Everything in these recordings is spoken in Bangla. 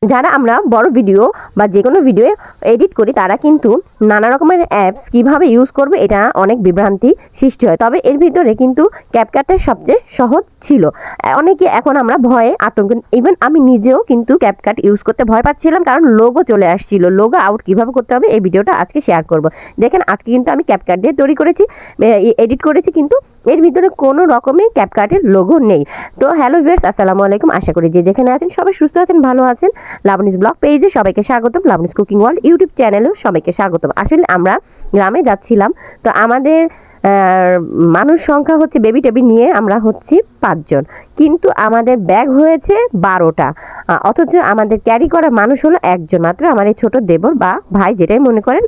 যারা আমরা বড় ভিডিও বা যে কোনো ভিডিও এডিট করি তারা কিন্তু নানা রকমের অ্যাপস কিভাবে ইউজ করবে এটা অনেক বিভ্রান্তি সৃষ্টি হয়। তবে এর ভিতরে কিন্তু ক্যাপকাটটা সবচেয়ে সহজ ছিল। অনেকে এখন আমরা ভয়ে আতঙ্ক, ইভেন আমি নিজেও কিন্তু ক্যাপকাট ইউজ করতে ভয় পাচ্ছিলাম, কারণ লোগো চলে আসছিল। লোগো আউট কীভাবে করতে হবে এই ভিডিওটা আজকে শেয়ার করব। দেখেন আজকে কিন্তু আমি ক্যাপকাট দিয়ে তৈরি করেছি, এডিট করেছি, কিন্তু এর ভিতরে কোনো রকমের ক্যাপকাটের লোগো নেই। তো হ্যালো ভিউয়ার্স, আসসালামু আলাইকুম। আশা করি যে যেখানে আছেন সবাই সুস্থ আছেন, ভালো আছেন। লাবণীস ব্লগ পেজে সবাইকে স্বাগতম, লাবণীস কুকিং ওয়ার্ল্ড ইউটিউব চ্যানেলেও সবাইকে স্বাগতম। আসলে আমরা গ্রামে যাচ্ছিলাম, তো আমাদের মানুষ সংখ্যা হচ্ছে বেবি টেবি নিয়ে আমরা হচ্ছি 5 জন, কিন্তু আমাদের ব্যাগ হয়েছে 12টা, অথচ আমাদের ক্যারি করা মানুষ হলো 1 জন মাত্র, আমার এই ছোট দেবর বা ভাই যেটাই মনে করেন।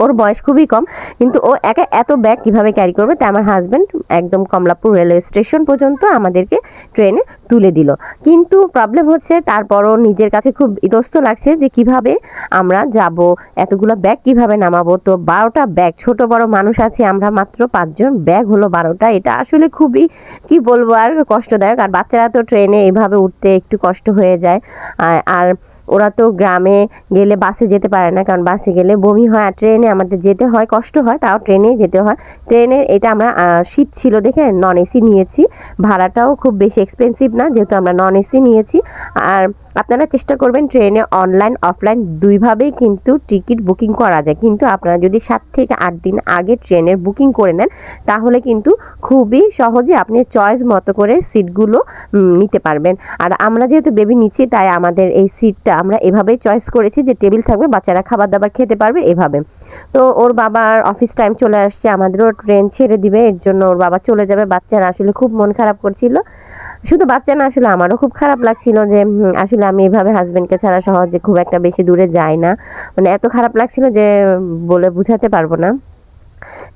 ওর বয়স খুবই কম, কিন্তু ও একা এত ব্যাগ কিভাবে ক্যারি করবে। তাই আমার হাজব্যান্ড একদম কমলাপুর রেলওয়ে স্টেশন পর্যন্ত আমাদেরকে ট্রেনে তুলে দিল। কিন্তু প্রবলেম হচ্ছে, তারপরও নিজের কাছে খুব ইতস্ত লাগছে যে কিভাবে আমরা যাব, এতগুলো ব্যাগ কিভাবে নামাবো। তো 12টা ব্যাগ, ছোট বড় মানুষ আছে আমরা মাত্র 5 জন, ব্যাগ হলো 12টা। এটা আসলে খুবই কি বলবো আর কষ্টদায়ক। আর বাচ্চারা তো ট্রেনে এভাবে উঠতে একটু কষ্ট হয়ে যায়, আর ওরা তো গ্রামে গেলে বাসে যেতে পারে না, কারণ বাসে গেলে বমি হয়, আর ট্রেনে আমাদের যেতে হয়, কষ্ট হয়, তাও ট্রেনেই যেতে হয়। ট্রেনের এটা আমরা শীত ছিল দেখে নন এসি নিয়েছি, ভাড়াটাও খুব বেশি এক্সপেন্সিভ না, যেহেতু আমরা নন এসি নিয়েছি। আর আপনারা চেষ্টা করবেন ট্রেনে অনলাইন অফলাইন দুইভাবেই কিন্তু টিকিট বুকিং করা যায়, কিন্তু আপনারা যদি 7 থেকে 8 দিন আগে ট্রেনের বুকিং করে নেন তাহলে কিন্তু খুবই সহজে আপনি চয়েস মতো করে সিটগুলো নিতে পারবেন। আর আমরা যেহেতু বেবি নিচ্ছি তাই আমাদের এই সিটটা আমরা এভাবেই চয়েস করেছি যে টেবিল থাকবে, বাচ্চারা খাবার দাবার খেতে পারবে এভাবে। তো ওর বাবার অফিস টাইম চলে আসছে, আমাদেরও ট্রেন ছেড়ে দিবে, এর জন্য ওর বাবা চলে যাবে। বাচ্চারা আসলে খুব মন খারাপ করছিল, শুধু বাচ্চা না, আসলে আমারও খুব খারাপ লাগছিল যে আসলে আমি এভাবে হাজব্যান্ডকে ছাড়া সহজে খুব একটা বেশি দূরে যাই না, মানে এত খারাপ লাগছিল যে বলে বুঝাতে পারবো না।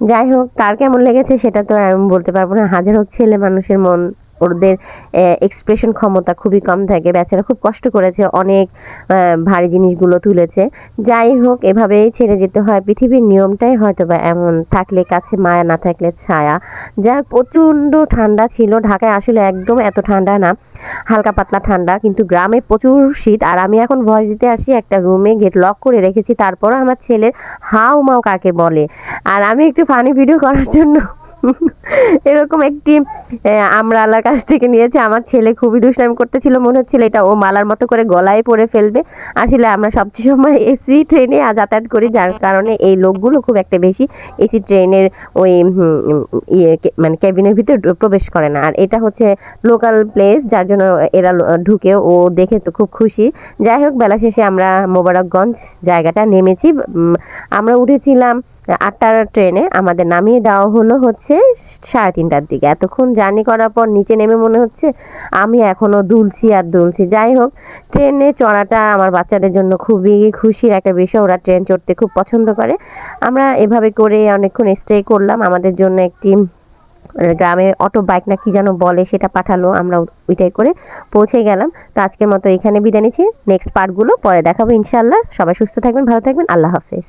যাই হোক, কার কেমন লেগেছে সেটা তো আমি বলতে পারবো না। হাজার হোক, ছেলে মানুষের মন, ওদের এক্সপ্রেশন ক্ষমতা খুবই কম থাকে। বেচারা খুব কষ্ট করেছে, অনেক ভারী জিনিসগুলো তুলেছে। যাই হোক, এভাবেই ছেড়ে যেতে হয়, পৃথিবীর নিয়মটাই হয়তো বা এমন, থাকলে কাছে মায়া, না থাকলে ছায়া। যা প্রচণ্ড ঠান্ডা ছিল, ঢাকায় আসলে একদম এত ঠান্ডা না, হালকা পাতলা ঠান্ডা, কিন্তু গ্রামে প্রচুর শীত। আর আমি এখন ভয়েস দিতে আসছি একটা রুমে, গেট লক করে রেখেছি, তারপরও আমার ছেলের হাউ মাউ কাকে বলে। আর আমি একটু ফানি ভিডিও করার জন্য এরকম একটি আমরালার কাছ থেকে নিয়েছে। আমার ছেলে খুবই দুষ্টামি করতেছিল, মনে হচ্ছিল এটা ও মালার মতো করে গলায় পরে ফেলবে। আসলে আমরা সবচেয়ে সময় এসি ট্রেনে যাতায়াত করি, যার কারণে এই লোকগুলো খুব একটা বেশি এসি ট্রেনের ওই মানে ক্যাবিনের ভিতরে প্রবেশ করে না। আর এটা হচ্ছে লোকাল প্লেস, যার জন্য এরা ঢুকে, ও দেখে তো খুব খুশি। যাই হোক, বেলা শেষে আমরা মোবারকগঞ্জ জায়গাটা নেমেছি। আমরা উঠেছিলাম 8টার ট্রেনে, আমাদের নামিয়ে দেওয়া হলো হচ্ছে 3:30টার দিকে। এতক্ষণ জার্নি করার পর নিচে নেমে মনে হচ্ছে আমি এখনও দুলছি আর দুলছি। যাই হোক, ট্রেনে চড়াটা আমার বাচ্চাদের জন্য খুবই খুশির একটা বিষয়, ওরা ট্রেন চড়তে খুব পছন্দ করে। আমরা এভাবে করে অনেকক্ষণ স্টে করলাম। আমাদের জন্য একটি গ্রামে অটো বাইক না কি যেন বলে সেটা পাঠালো, আমরা ওইটাই করে পৌঁছে গেলাম। তো আজকের মতো এখানে বিদায় নিচ্ছি, নেক্সট পার্টগুলো পরে দেখাবো ইনশাল্লাহ। সবাই সুস্থ থাকবেন, ভালো থাকবেন, আল্লাহ হাফেজ।